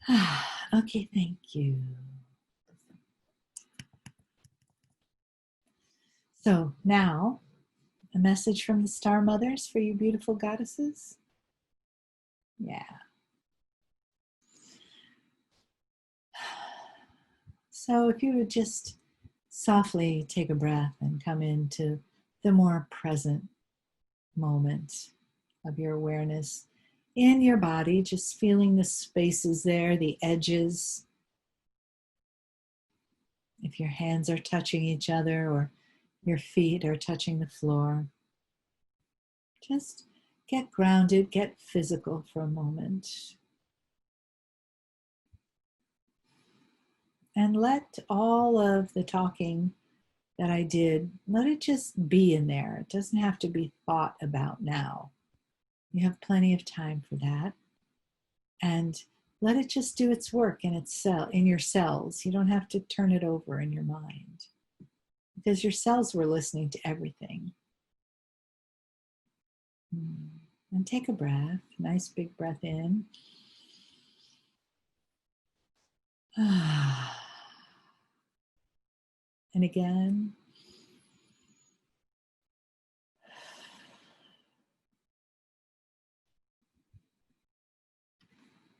Okay, thank you. So now, a message from the Star Mothers for you beautiful goddesses. Yeah. So if you would just softly take a breath and come into the more present moment of your awareness in your body, just feeling the spaces there, the edges. If your hands are touching each other or your feet are touching the floor, just get grounded, get physical for a moment. And let all of the talking that I did, let it just be in there. It doesn't have to be thought about now. You have plenty of time for that. And let it just do its work in in your cells. You don't have to turn it over in your mind because your cells were listening to everything. And take a breath, nice big breath in. And again.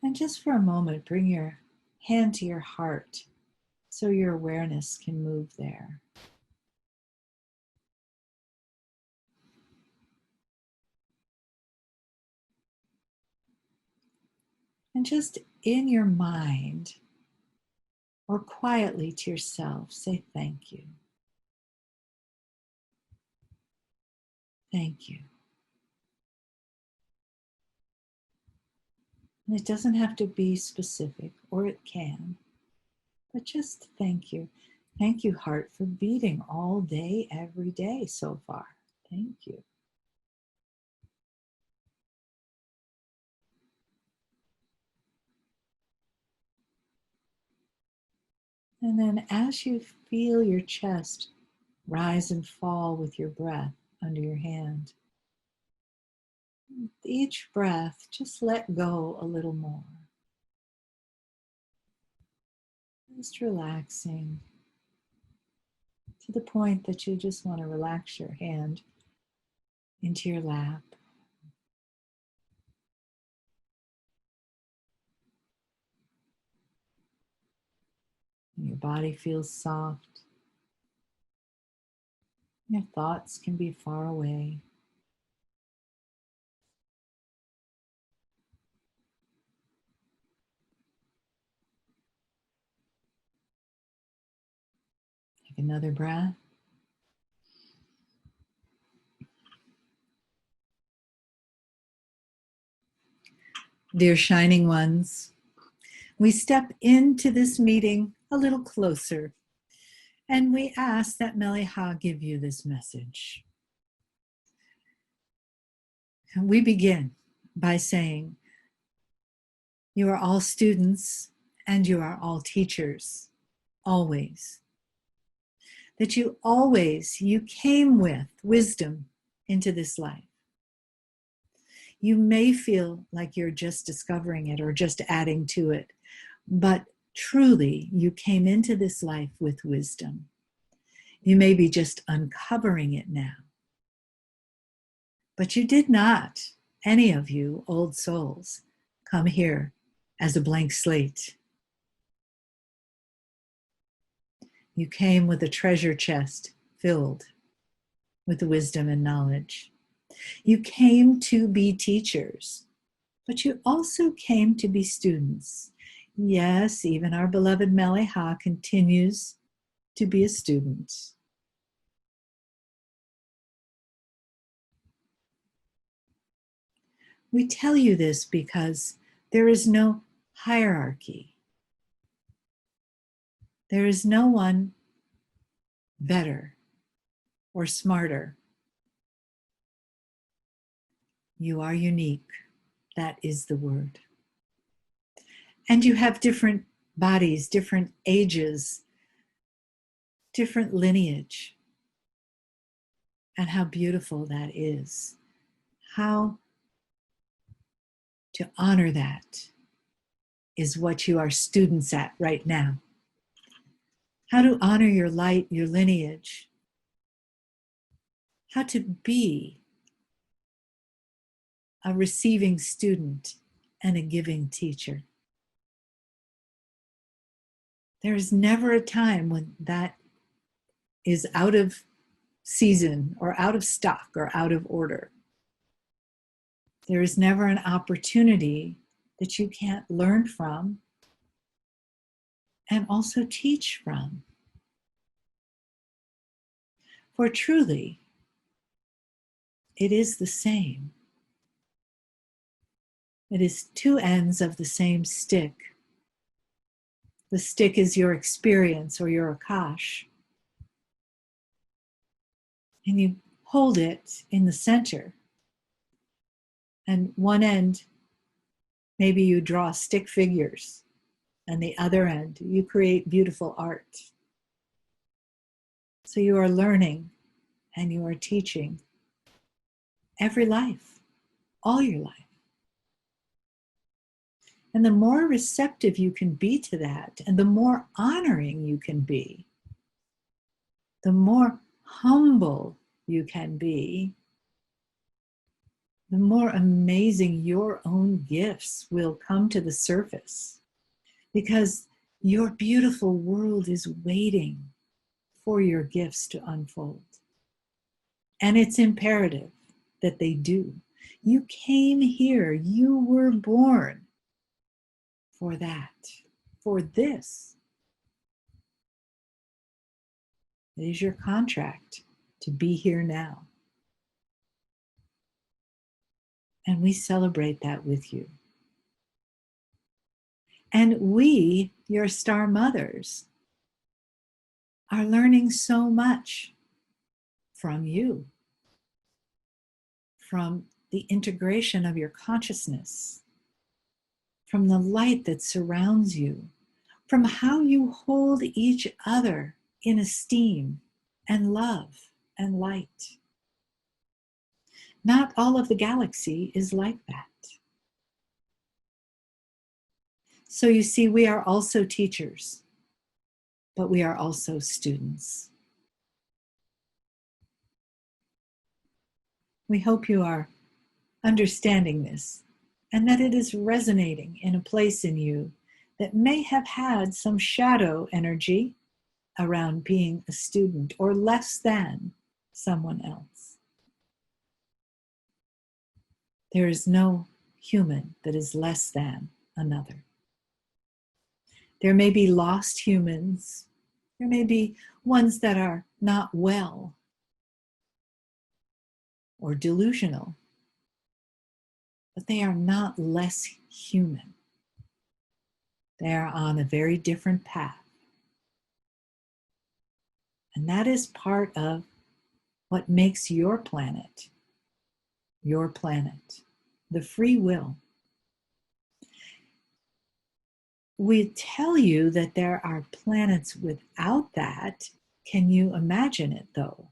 And just for a moment, bring your hand to your heart so your awareness can move there. And just in your mind or quietly to yourself, say thank you. Thank you. And it doesn't have to be specific, or it can, but just thank you. Thank you, heart, for beating all day, every day so far. Thank you. And then as you feel your chest rise and fall with your breath under your hand, with each breath, just let go a little more. Just relaxing to the point that you just want to relax your hand into your lap. And your body feels soft. Your thoughts can be far away. Take another breath. Dear Shining Ones, we step into this meeting a little closer, and we ask that Mele'ha give you this message. And we begin by saying, you are all students and you are all teachers, always. That you came with wisdom into this life. You may feel like you're just discovering it or just adding to it, but truly you came into this life with wisdom. You may be just uncovering it now. But you did not, any of you old souls, come here as a blank slate. You came with a treasure chest filled with wisdom and knowledge. You came to be teachers, but you also came to be students. Yes, even our beloved Mele'ha continues to be a student. We tell you this because there is no hierarchy. There is no one better or smarter. You are unique. That is the word. And you have different bodies, different ages, different lineage. And how beautiful that is. How to honor that is what you are students at right now. How to honor your light, your lineage. How to be a receiving student and a giving teacher. There is never a time when that is out of season or out of stock or out of order. There is never an opportunity that you can't learn from and also teach from. For truly, it is the same. It is two ends of the same stick. The stick is your experience or your akash. And you hold it in the center. And one end, maybe you draw stick figures. And the other end, you create beautiful art. So you are learning and you are teaching every life, all your life. And the more receptive you can be to that, and the more honoring you can be, the more humble you can be, the more amazing your own gifts will come to the surface. Because your beautiful world is waiting for your gifts to unfold. And it's imperative that they do. You came here, you were born for that, for this. It is your contract to be here now. And we celebrate that with you. And we, your star mothers, are learning so much from you, from the integration of your consciousness, from the light that surrounds you, from how you hold each other in esteem and love and light. Not all of the galaxy is like that. So you see, we are also teachers, but we are also students. We hope you are understanding this and that it is resonating in a place in you that may have had some shadow energy around being a student or less than someone else. There is no human that is less than another. There may be lost humans. There may be ones that are not well or delusional, but they are not less human. They are on a very different path. And that is part of what makes your planet, the free will. We tell you that there are planets without that. Can you imagine it, though?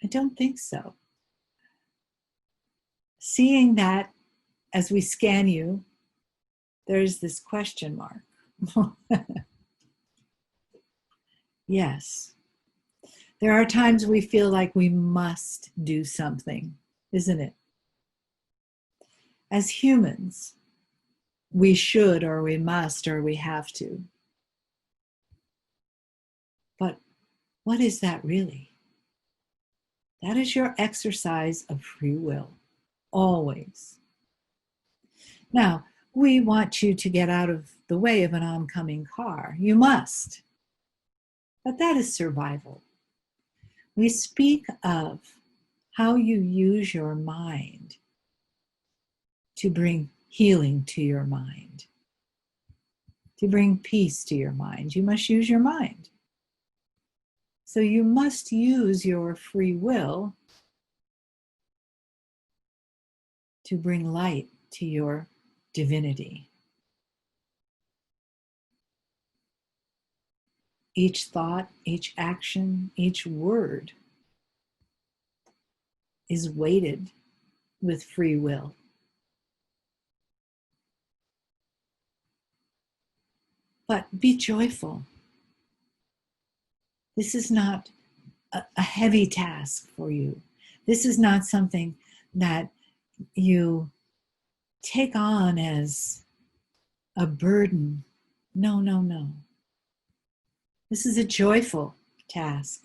I don't think so. Seeing that as we scan you, there's this question mark. Yes. There are times we feel like we must do something, isn't it? As humans, we should or we must or we have to. But what is that really? That is your exercise of free will, always. Now, we want you to get out of the way of an oncoming car. You must. But that is survival. We speak of how you use your mind to bring healing to your mind, to bring peace to your mind. You must use your mind. So you must use your free will to bring light to your divinity. Each thought, each action, each word is weighted with free will. But be joyful. This is not a heavy task for you. This is not something that you take on as a burden. No, no, no. This is a joyful task.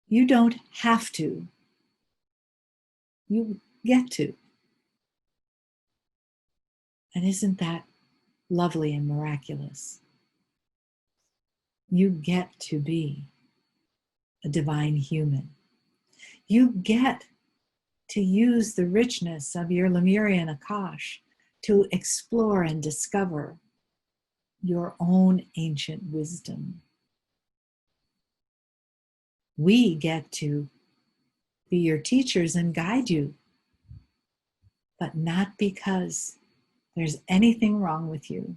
You don't have to. You get to. And isn't that lovely and miraculous? You get to be a divine human. You get to use the richness of your Lemurian Akash to explore and discover your own ancient wisdom. We get to be your teachers and guide you, but not because there's anything wrong with you,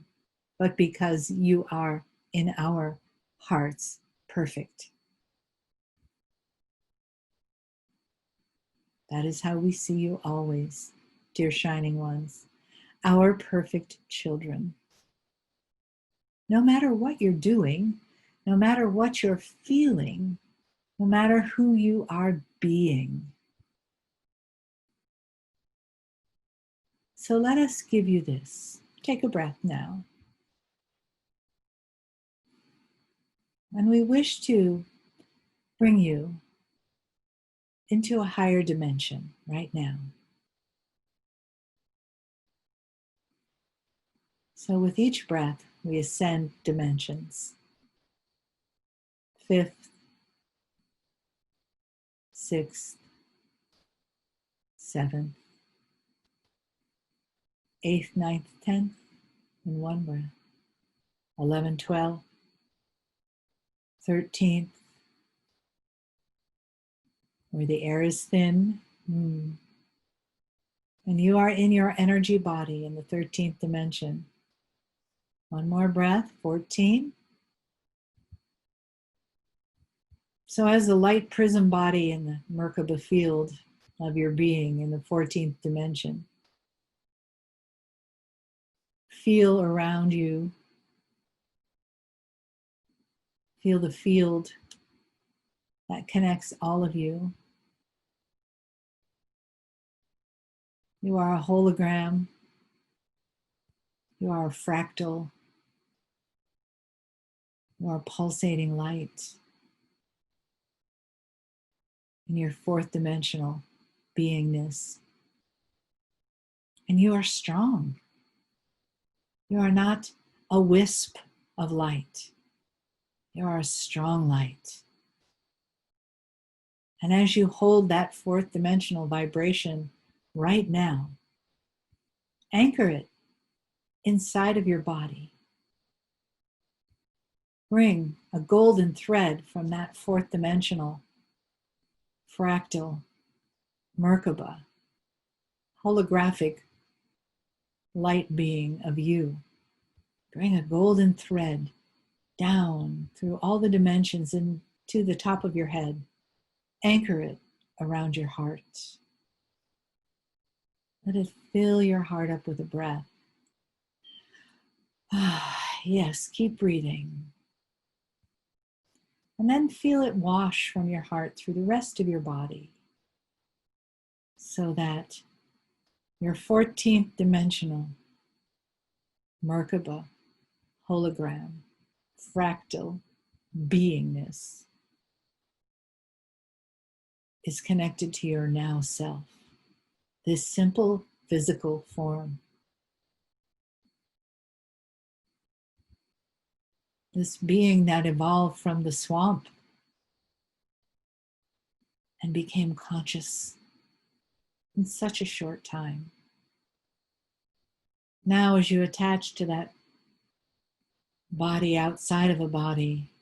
but because you are in our hearts perfect. That is how we see you always, dear shining ones, our perfect children. No matter what you're doing, no matter what you're feeling, no matter who you are being. So let us give you this. Take a breath now. And we wish to bring you into a higher dimension right now. So with each breath, we ascend dimensions. 5th, 6th, 7th, 8th, 9th, 10th, in one breath. 11, 12, 13th, where the air is thin. And you are in your energy body in the 13th dimension. One more breath, 14. So as the light prism body in the Merkaba field of your being in the 14th dimension, feel around you, feel the field that connects all of you. You are a hologram. You are a fractal. You are pulsating light in your 4th dimensional beingness. And you are strong. You are not a wisp of light. You are a strong light. And as you hold that 4th dimensional vibration right now, anchor it inside of your body. Bring a golden thread from that 4th dimensional fractal Merkaba, holographic light being of you. Bring a golden thread down through all the dimensions into the top of your head. Anchor it around your heart. Let it fill your heart up with a breath. Yes, keep breathing. And then feel it wash from your heart through the rest of your body so that your 14th dimensional Merkaba hologram fractal beingness is connected to your now self, this simple physical form. This being that evolved from the swamp and became conscious in such a short time. Now, as you attach to that body outside of a body,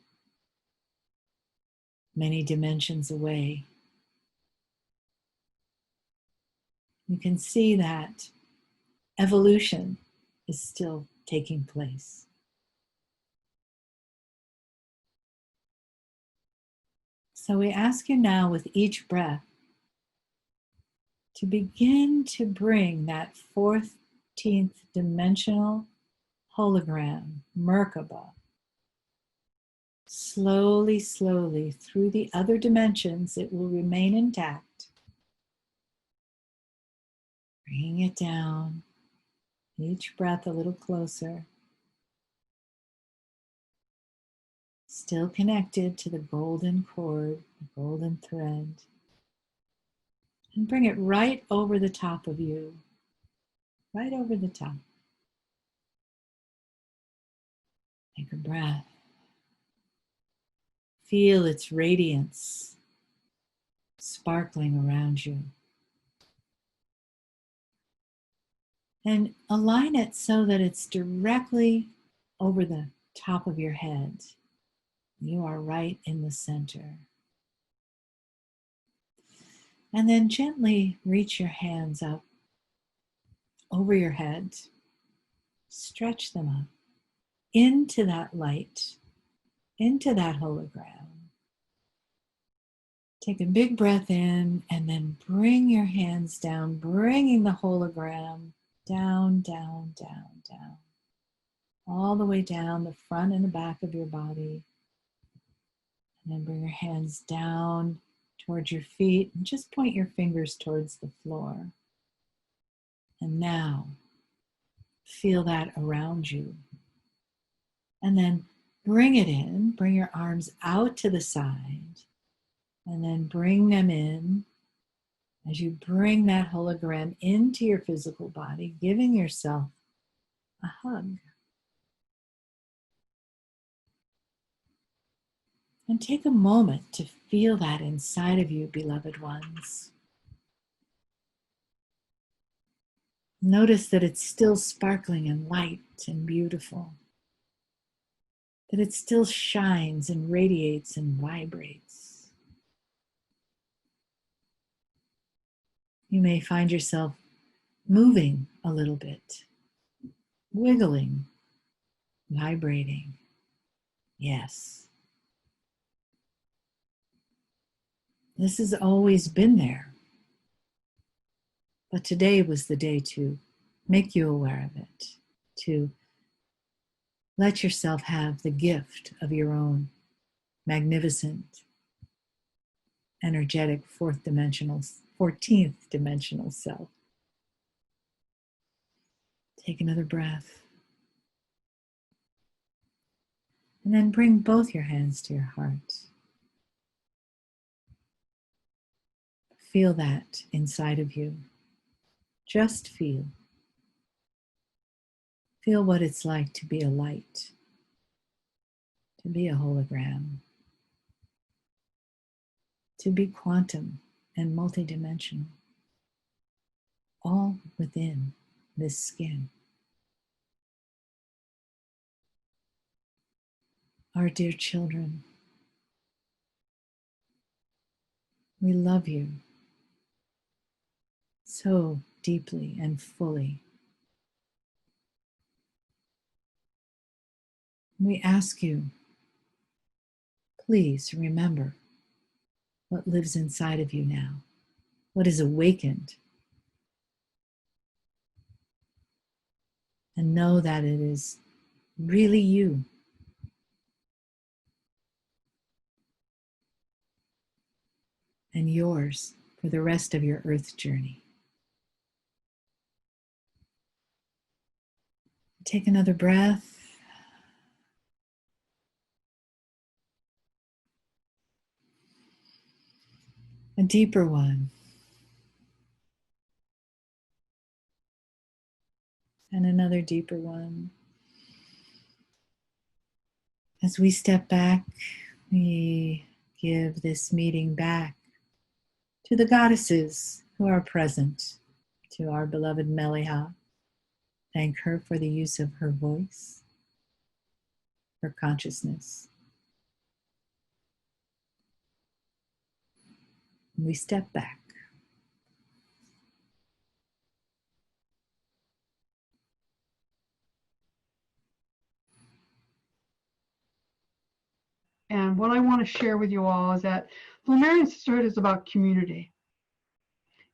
many dimensions away, you can see that evolution is still taking place. So we ask you now with each breath to begin to bring that 14th dimensional hologram, Merkaba, slowly, slowly through the other dimensions, it will remain intact. Bringing it down, each breath a little closer. Still connected to the golden cord, the golden thread. And bring it right over the top of you, right over the top. Take a breath. Feel its radiance sparkling around you. And align it so that it's directly over the top of your head. You are right in the center. And then gently reach your hands up over your head. Stretch them up into that light, into that hologram. Take a big breath in and then bring your hands down, bringing the hologram down, down, down, down. All the way down the front and the back of your body. And then bring your hands down towards your feet and just point your fingers towards the floor. And now, feel that around you. And then bring it in, bring your arms out to the side. And then bring them in as you bring that hologram into your physical body, giving yourself a hug. And take a moment to feel that inside of you, beloved ones. Notice that it's still sparkling and light and beautiful. That it still shines and radiates and vibrates. You may find yourself moving a little bit, wiggling, vibrating. Yes. This has always been there. But today was the day to make you aware of it, to let yourself have the gift of your own magnificent, energetic 14th dimensional self. Take another breath. And then bring both your hands to your heart. Feel that inside of you. Just feel. Feel what it's like to be a light, to be a hologram, to be quantum and multidimensional, all within this skin. Our dear children, we love you so deeply and fully. We ask you, please remember what lives inside of you now, what is awakened, and know that it is really you. And yours for the rest of your earth journey. Take another breath. A deeper one. And another deeper one. As we step back, we give this meeting back to the goddesses who are present, to our beloved Mele'ha. Thank her for the use of her voice, her consciousness. We step back. And what I want to share with you all is that the Lemurian Sisterhood is about community.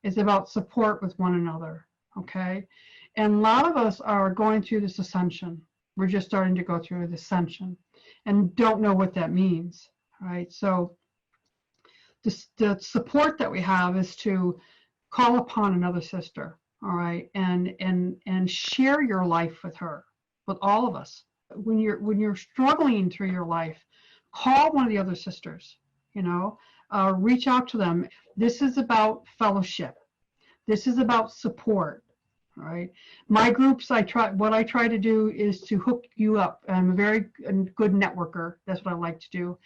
It's about support with one another, okay? And a lot of us are going through this ascension. We're just starting to go through the Ascension and don't know what that means, right? So the support that we have is to call upon another sister, all right, and share your life with her, with all of us. When you're struggling through your life, call one of the other sisters, reach out to them. This is about fellowship. This is about support. All right. My groups, what I try to do is to hook you up. I'm a very good networker. That's what I like to do.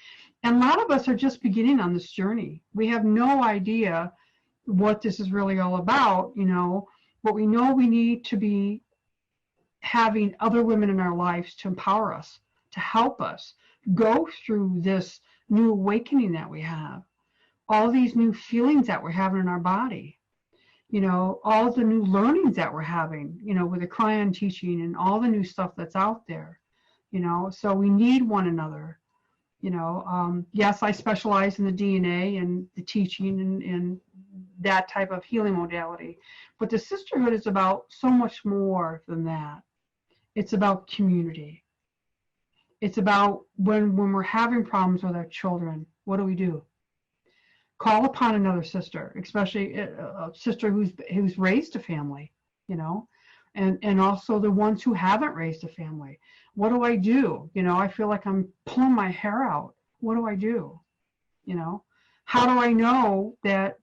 And a lot of us are just beginning on this journey. We have no idea what this is really all about, but we know we need to be having other women in our lives to empower us, to help us go through this new awakening that we have, all these new feelings that we're having in our body, all the new learnings that we're having, with the Cryon teaching and all the new stuff that's out there, so we need one another. Yes, I specialize in the DNA and the teaching and that type of healing modality, but the sisterhood is about so much more than that. It's about community. It's about when we're having problems with our children, what do? Call upon another sister, especially a sister who's raised a family, and also the ones who haven't raised a family. What do? I feel like I'm pulling my hair out. What do? How do I know that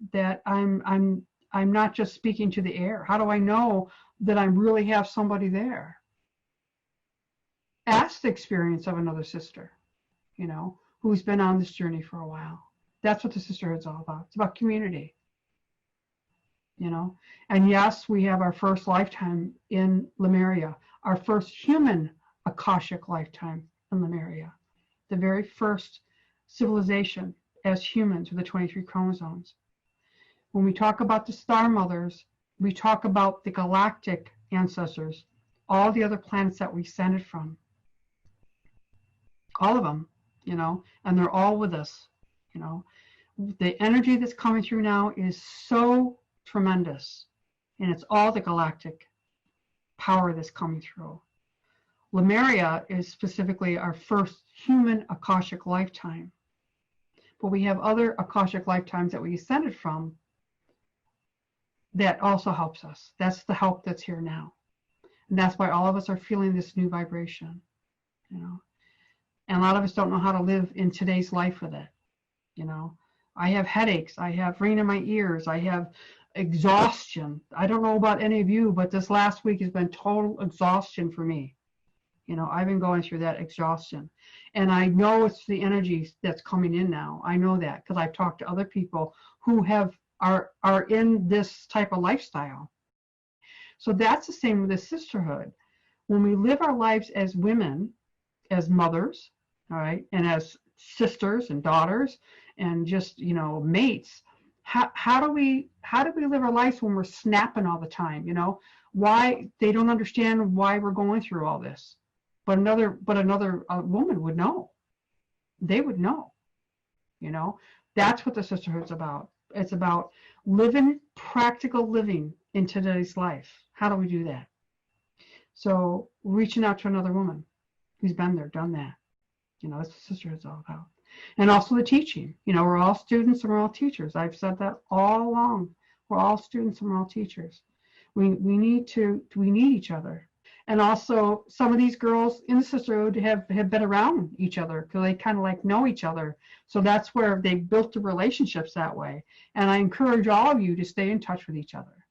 I'm not just speaking to the air? How do I know that I really have somebody there? Ask the experience of another sister, who's been on this journey for a while. That's what the sisterhood's all about. It's about community, And yes, we have our first lifetime in Lemuria, our first human Akashic lifetime in Lemuria, the very first civilization as humans with the 23 chromosomes. When we talk about the star mothers, we talk about the galactic ancestors, all the other planets that we descended from. All of them, and they're all with us, The energy that's coming through now is so tremendous, and it's all the galactic power that's coming through. Lemuria is specifically our first human Akashic lifetime, but we have other Akashic lifetimes that we ascended from that also helps us. That's the help that's here now, and that's why all of us are feeling this new vibration, And a lot of us don't know how to live in today's life with it. I have headaches. I have ringing in my ears. I have exhaustion. I don't know about any of you, but this last week has been total exhaustion for me. I've been going through that exhaustion. And I know it's the energy that's coming in now. I know that because I've talked to other people who are in this type of lifestyle. So that's the same with the sisterhood. When we live our lives as women, as mothers, all right, and as sisters and daughters and just mates, how do we live our lives when we're snapping all the time? Why they don't understand why we're going through all this, but another woman would know. They would know. That's what the sisterhood's about. It's about living practical living in today's life. How do we do that? So reaching out to another woman who's been there, done that. That's what sisterhood's all about. And also the teaching. We're all students and we're all teachers. I've said that all along. We're all students and we're all teachers. We need each other. And also some of these girls in the sisterhood have been around each other because they kind of like know each other. So that's where they built the relationships that way. And I encourage all of you to stay in touch with each other.